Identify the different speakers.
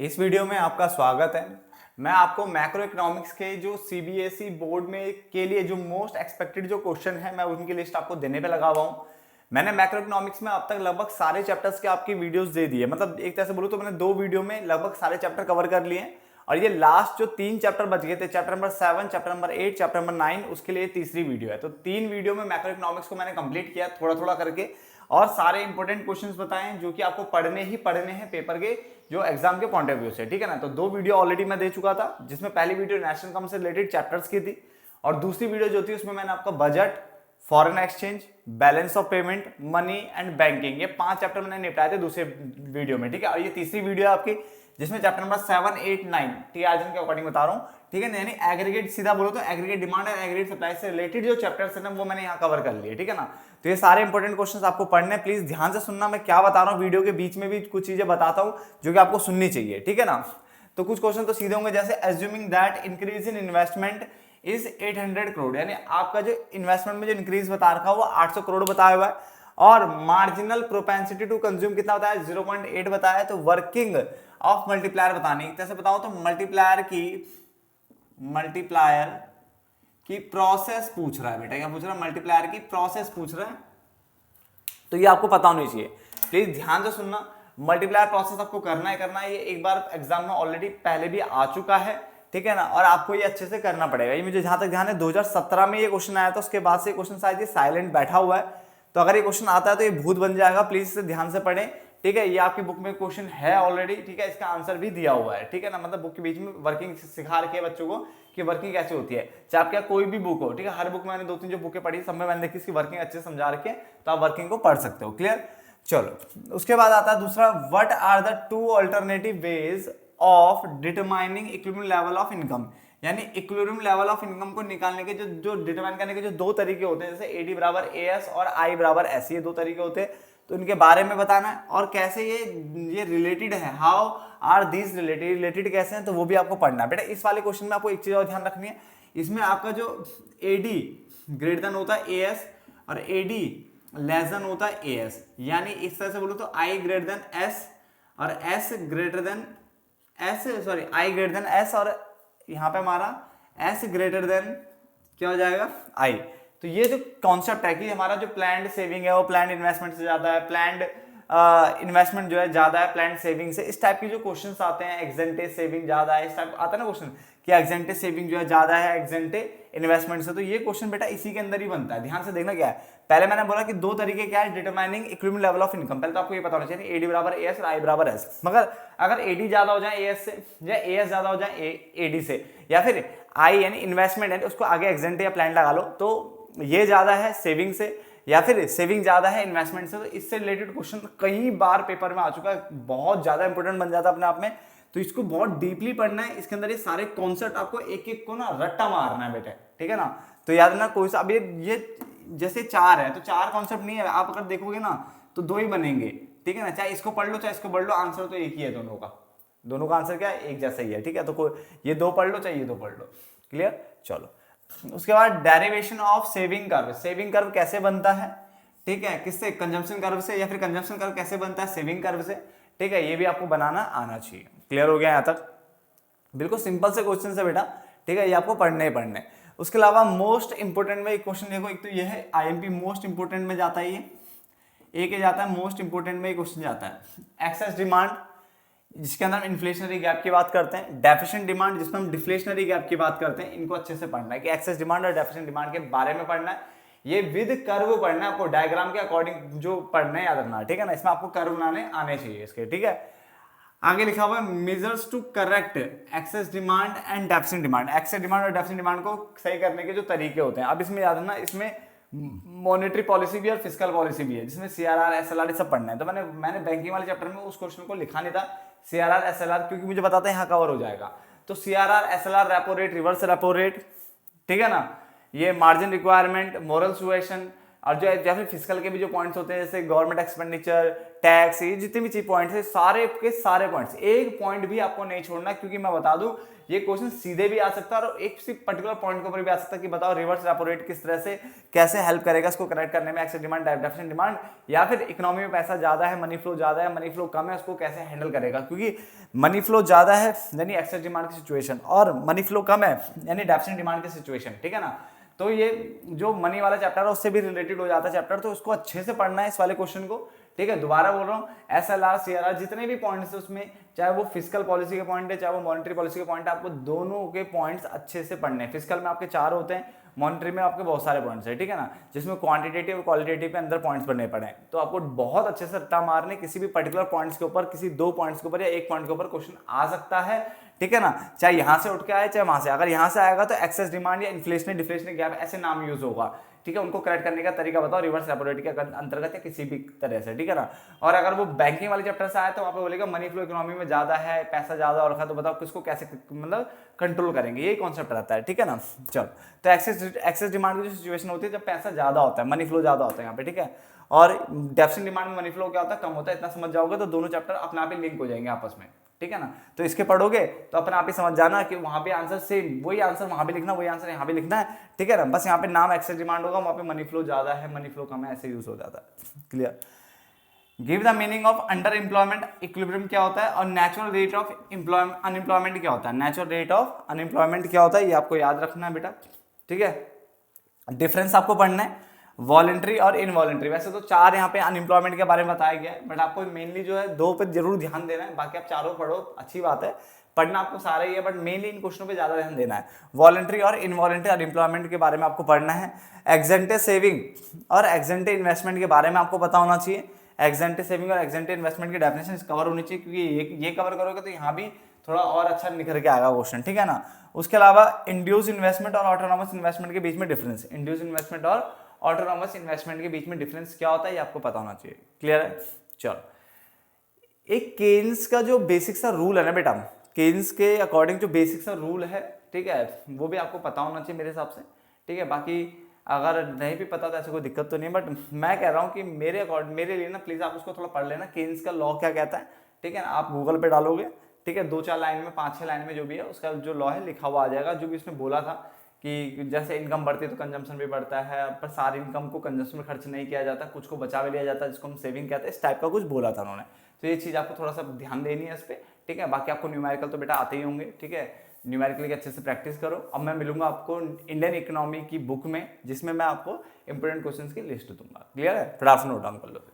Speaker 1: इस वीडियो में आपका स्वागत है। मैं आपको मैक्रो इकोनॉमिक्स के जो सीबीएसई बोर्ड में के लिए जो मोस्ट एक्सपेक्टेड जो क्वेश्चन है मैं उनकी लिस्ट आपको देने पे लगा हुआ हूँ। मैंने मैक्रो इकोनॉमिक्स में अब तक लगभग सारे चैप्टर्स के आपकी वीडियोस दे दी है, मतलब एक तरह से बोलूँ तो मैंने 2 वीडियो में लगभग सारे चैप्टर कवर कर लिए हैं और ये लास्ट जो 3 चैप्टर बच गए थे, chapter number 7, chapter number 8, chapter number 9, उसके लिए तीसरी वीडियो है। तो 3 वीडियो में मैक्रो इकोनॉमिक्स को मैंने कंप्लीट किया थोड़ा थोड़ा करके और सारे इंपॉर्टेंट क्वेश्चंस बताएं जो कि आपको पढ़ने हैं पेपर के जो एग्जाम के पॉइंट ऑफ व्यू से, ठीक है ना। तो 2 वीडियो ऑलरेडी मैं दे चुका था, जिसमें पहली वीडियो नेशनल इनकम से रिलेटेड चैप्टर्स की थी और दूसरी वीडियो जो थी उसमें मैंने आपका budget, foreign exchange, balance of payment, money and banking, ये 5 चैप्टर मैंने निपटाए थे दूसरे वीडियो में, ठीक है। और ये तीसरी वीडियो है आपकी जिसमें चैप्टर नंबर 7, 8, 9 टीआरजन के अकॉर्डिंग बता रहा हूँ, ठीक है। यानी एग्रीगेट, सीधा बोलो तो एग्रीगेट डिमांड और एग्रीगेट सप्लाई से रिलेटेड जो चैप्टर्स है ना वो मैंने यहाँ कवर कर लिए, ठीक है ना। तो ये सारे इंपॉर्टेंट क्वेश्चंस आपको पढ़ने, प्लीज ध्यान से सुनना। मैं क्या बता रहा हूँ वीडियो के बीच में भी कुछ चीजें बताता हूँ जो कि आपको सुननी चाहिए, ठीक है ना। तो कुछ क्वेश्चन तो सीधे होंगे, जैसे assuming that increase in investment is 800 crore, यानी आपका जो इन्वेस्टमेंट में जो इंक्रीज बता रखा है वो 800 करोड़ बताया हुआ है और मार्जिनल प्रोपेंसिटी टू कंज्यूम कितना बताया, 0.8 बताया है। तो वर्किंग ऑफ मल्टीप्लायर बतानी, एक तरह से बताओ तो मल्टीप्लायर की प्रोसेस पूछ रहा है बेटा। क्या पूछ रहा है? मल्टीप्लायर की प्रोसेस पूछ रहा है। तो ये आपको पता होनी चाहिए, प्लीज ध्यान से सुनना। मल्टीप्लायर प्रोसेस आपको करना है, ये एक बार एग्जाम में ऑलरेडी पहले भी आ चुका है, ठीक है ना। और आपको ये अच्छे से करना पड़ेगा। ये मुझे जहां तक ध्यान है 2017 में ये क्वेश्चन आया था, उसके बाद से क्वेश्चन शायद ये साइलेंट बैठा हुआ है। तो अगर ये क्वेश्चन आता है तो ये भूत बन जाएगा, प्लीज इसे ध्यान से पढ़ें, ठीक है। ये आपकी बुक में क्वेश्चन है ऑलरेडी, ठीक है। इसका आंसर भी दिया हुआ है, ठीक है ना। मतलब बुक के बीच में वर्किंग सिखा रखी है बच्चों को कि वर्किंग कैसे होती है, चाहे आपके कोई भी बुक हो, ठीक है। हर बुक में मैंने 2-3 जो बुकें पढ़ी सब में मैंने देखी इसकी वर्किंग अच्छे से समझा रखी है, तो आप वर्किंग को पढ़ सकते हो। क्लियर? चलो उसके बाद आता है दूसरा, what are the 2 alternative ways of determining equilibrium level of income, यानी इक्विलिब्रियम लेवल ऑफ इनकम को निकालने के जो डिटरमाइन करने के जो 2 तरीके होते हैं, जैसे AD बराबर AS और I बराबर S, ये 2 तरीके होते हैं। तो इनके बारे में बताना है और कैसे ये रिलेटेड है, हाउ आर दीज रिलेटेड कैसे हैं, तो वो भी आपको पढ़ना है बेटा। इस वाले क्वेश्चन में आपको एक चीज और ध्यान रखनी है, इसमें आपका जो AD ग्रेटर देन होता है AS और AD लेस देन होता है AS, यानी इस तरह से बोलो तो I ग्रेटर देन S और S greater than I greater than S और यहाँ पे हमारा S ग्रेटर देन क्या हो जाएगा, I। तो ये जो कॉन्सेप्ट है कि हमारा जो प्लान्ड सेविंग है वो प्लान्ड इन्वेस्टमेंट से ज्यादा है, प्लान्ड इन्वेस्टमेंट जो है ज्यादा है प्लान्ड सेविंग से, इस टाइप की जो क्वेश्चंस आते हैं, एक्सेंटे सेविंग ज्यादा है, इस टाइप आता है ना क्वेश्चन कि एक्सेंटे सेविंग जो है ज्यादा है एक्सेंटे इन्वेस्टमेंट से। तो ये क्वेश्चन बेटा इसी के अंदर ही बनता है, ध्यान से देखना। क्या है, पहले मैंने बोला कि 2 तरीके क्या है determining equilibrium level of income, पहले तो आपको ये पता होना चाहिए AD बराबर AS और I बराबर S। मगर अगर AD ज्यादा हो जाए AS से या AS ज्यादा हो जाए AD से, या फिर I यानी इन्वेस्टमेंट है उसको आगे एक्सेंटे या प्लान लगा लो, तो ये ज्यादा है सेविंग से या फिर सेविंग ज्यादा है इन्वेस्टमेंट से, तो इससे रिलेटेड क्वेश्चन कई बार पेपर में आ चुका है, बहुत ज्यादा इंपॉर्टेंट बन जाता है अपने आप में। तो इसको बहुत डीपली पढ़ना है, इसके अंदर ये सारे कॉन्सेप्ट आपको एक एक को ना रट्टा मारना है बेटे, ठीक है ना। तो याद रखना कोई सा, अब ये जैसे 4 है तो 4 कॉन्सेप्ट नहीं है, आप अगर देखोगे ना तो 2 ही बनेंगे, ठीक है ना। चाहे इसको पढ़ लो चाहे इसको पढ़ लो, आंसर तो एक ही है दोनों का आंसर क्या है, एक जैसा ही है, ठीक है। तो कोई ये 2 पढ़ लो चाहे ये 2 पढ़ लो। क्लियर? चलो उसके बाद derivation of saving curve, saving curve कैसे बनता है, ठीक है, किससे, कंजम्पशन कर्व से, या फिर कंजम्पशन कर्व कैसे बनता है सेविंग कर्व से, ठीक है। ये भी आपको बनाना आना चाहिए। क्लियर हो गया यहाँ तक? बिल्कुल सिंपल से क्वेश्चन है बेटा, ठीक है, ये आपको पढ़ने ही पढ़ने। उसके अलावा मोस्ट इंपोर्टेंट में एक क्वेश्चन देखो, एक तो ये है IMP मोस्ट इंपोर्टेंट में जाता है, ये एक जाता है मोस्ट इंपोर्टेंट में क्वेश्चन जाता है। एक्सेस डिमांड जिसके अंदर हम इन्फ्लेशनरी गैप की बात करते हैं, डेफिशिएंट डिमांड जिसमें हम डिफ्लेशनरी गैप की बात करते हैं, इनको अच्छे से पढ़ना है कि एक्सेस डिमांड और डेफिशिएंट डिमांड के बारे में पढ़ना है। ये विद कर्व पढ़ना है आपको, डायग्राम के अकॉर्डिंग जो पढ़ना है याद रखना, ठीक है ना। इसमें आपको कर्व बनाने आने चाहिए इसके, ठीक है। आगे लिखा हुआ है measures to correct excess demand and deficient demand, excess demand और डेफिशिएंट डिमांड को सही करने के जो तरीके होते हैं। अब इसमें याद रखना, इसमें मॉनेटरी पॉलिसी भी और फिस्कल पॉलिसी भी है, जिसमें CRR SLR सब पढ़ना है। तो मैंने बैंकिंग वाले चैप्टर में उस क्वेश्चन को लिखा नहीं था CRR SLR, क्योंकि मुझे बताता है यहाँ कवर हो जाएगा। तो CRR SLR repo rate, reverse repo rate, ठीक है ना, ये मार्जिन रिक्वायरमेंट, मोरल सुएशन, और जो या फिर फिजिकल के भी जो पॉइंट्स होते हैं जैसे गवर्नमेंट एक्सपेंडिचर, टैक्स, ये जितने भी चीज पॉइंट्स है सारे के सारे पॉइंट्स, एक पॉइंट भी आपको नहीं छोड़ना, क्योंकि मैं बता दूं ये क्वेश्चन सीधे भी आ सकता है और एक सिर्फ पर्टिकुलर पॉइंट के ऊपर भी आ सकता है कि बताओ रिवर्स रेपो रेट किस तरह से कैसे हेल्प करेगा इसको करेक्ट करने में, एक्सेस डिमांड, डेफिसिट डिमांड, या फिर इकोनॉमी में पैसा ज्यादा है, मनी फ्लो ज्यादा है, मनी फ्लो कम है, उसको कैसे हैंडल करेगा। क्योंकि मनी फ्लो ज्यादा है यानी एक्सेस डिमांड की सिचुएशन, और मनी फ्लो कम है यानी डेफिसिट डिमांड की सिचुएशन, ठीक है ना। तो ये जो मनी वाला चैप्टर है उससे भी रिलेटेड हो जाता है चैप्टर, तो उसको अच्छे से पढ़ना है इस वाले क्वेश्चन को, ठीक है। दोबारा बोल रहा हूँ, SLR CRR जितने भी पॉइंट्स है उसमें, चाहे वो फिजिकल पॉलिसी के पॉइंट है चाहे वो मॉनेटरी पॉलिसी के पॉइंट है, आपको दोनों के पॉइंट्स अच्छे से पढ़ने हैं। फिजिकल में आपके 4 होते हैं, मॉनेटरी में आपके बहुत सारे पॉइंट्स है, ठीक है ना, जिसमें क्वांटिटेटिव और क्वालिटेटिव के अंदर पॉइंट्स पढ़ने पड़े, तो आपको बहुत अच्छे से रट्टा मारने, किसी भी पर्टिकुलर पॉइंट्स के ऊपर, किसी 2 पॉइंट्स के ऊपर या 1 पॉइंट के ऊपर क्वेश्चन आ सकता है, ठीक है ना, चाहे यहां से उठ के आए चाहे वहां से। अगर यहां से आएगा तो एक्सेस डिमांड या इन्फ्लेशनरी डिफ्लेशनरी गैप ऐसे नाम यूज होगा, ठीक है। उनको करेक्ट करने का तरीका बताओ रिवर्स रेपो रेट के अंतर्गत या किसी भी तरह से, ठीक है ना। और अगर वो बैंकिंग वाले चैप्टर से आया तो वहां पे बोलेगा मनी फ्लो इकोनॉमी में ज्यादा है, पैसा ज्यादा और रखा, तो बताओ किसको कैसे मतलब कंट्रोल करेंगे, यही कॉन्सेप्ट रहता है, ठीक है ना। चलो, तो एक्सेस डिमांड की जो सिचुएशन होती है जब पैसा ज्यादा होता है, मनी फ्लो ज्यादा होता है यहाँ पे, ठीक है। और डेफिसिट डिमांड में मनी फ्लो क्या होता है, कम होता है, इतना समझ जाओगे तो दोनों चैप्टर अपने आप ही लिंक हो जाएंगे आपस में, ठीक है ना। तो इसके पढ़ोगे तो अपने आप ही समझ जाना कि वहां पे आंसर सेम, वही आंसर वहां पे लिखना, वही आंसर यहाँ पे लिखना है, ठीक है ना। बस यहाँ पे नाम एक्सेस डिमांड होगा, वहां पे मनी फ्लो ज्यादा है, मनी फ्लो कम है, ऐसे यूज हो जाता है, clear. Give the meaning of under employment equilibrium क्या होता है और नेचुरल रेट ऑफ अनएम्प्लॉयमेंट क्या होता है। नेचुरल रेट ऑफ अनएम्प्लॉयमेंट क्या होता है ये आपको याद रखना है बेटा, ठीक है। डिफरेंस आपको पढ़ना है वॉलेंट्री और इनवॉलेंट्री। वैसे तो 4 यहाँ पे अनएम्प्लॉयमेंट के बारे में बताया गया है, बट आपको मेनली जो है 2 पे जरूर ध्यान देना है, बाकी आप चारों पढ़ो, अच्छी बात है, पढ़ना आपको सारा ही है, बट मेनली इन क्वेश्चनों पे ज्यादा ध्यान देना है। वॉलेंट्री और इनवॉलेंट्री अनएम्प्लॉयमेंट के बारे में आपको पढ़ना है। एक्जेंटे सेविंग और एक्जेंटे इन्वेस्टमेंट के बारे में आपको पता होना चाहिए। एक्जेंटे सेविंग और एक्जेंटे इन्वेस्टमेंट की डेफिनेशन कवर होनी चाहिए, क्योंकि ये कवर करोगे तो यहाँ भी थोड़ा और अच्छा निखर के आएगा क्वेश्चन, ठीक है ना। उसके अलावा इंड्यूस इन्वेस्टमेंट और ऑटोनॉमस इन्वेस्टमेंट के बीच में डिफरेंस, इंड्यूस इन्वेस्टमेंट और ऑटोनॉमस इन्वेस्टमेंट के बीच में डिफरेंस क्या होता है ये आपको पता होना चाहिए, क्लियर है। चलो, एक केन्स का जो बेसिक सा रूल है ना बेटा, केन्स के अकॉर्डिंग जो बेसिक सा रूल है, ठीक है, वो भी आपको पता होना चाहिए मेरे हिसाब से, ठीक है। बाकी अगर नहीं भी पता तो ऐसे कोई दिक्कत तो नहीं, बट मैं कह रहा हूँ कि मेरे लिए ना प्लीज आप उसको थोड़ा पढ़ लेना, केन्स का लॉ क्या कहता है, ठीक है ना। आप गूगल पे डालोगे, ठीक है, 2-4 लाइन में 5-6 लाइन में जो भी है उसका जो लॉ है लिखा हुआ आ जाएगा। जो भी उसने बोला था कि जैसे इनकम बढ़ती है तो कंजम्पशन भी बढ़ता है, पर सारी इनकम को कंजम्पशन में खर्च नहीं किया जाता, कुछ को बचा भी लिया जाता है जिसको हम सेविंग कहते हैं, इस टाइप का कुछ बोला था उन्होंने। तो ये चीज़ आपको थोड़ा सा ध्यान देनी है इस पर, ठीक है। बाकी आपको न्यूमेरिकल तो बेटा आते ही होंगे, ठीक है, न्यूमेरिकल की अच्छे से प्रैक्टिस करो। अब मैं मिलूंगा आपको इंडियन इकोनॉमी की बुक में, जिसमें मैं आपको इंपोर्टेंट क्वेश्चंस की लिस्ट दूंगा, क्लियर है। फटाफट नोट डाउन कर लो।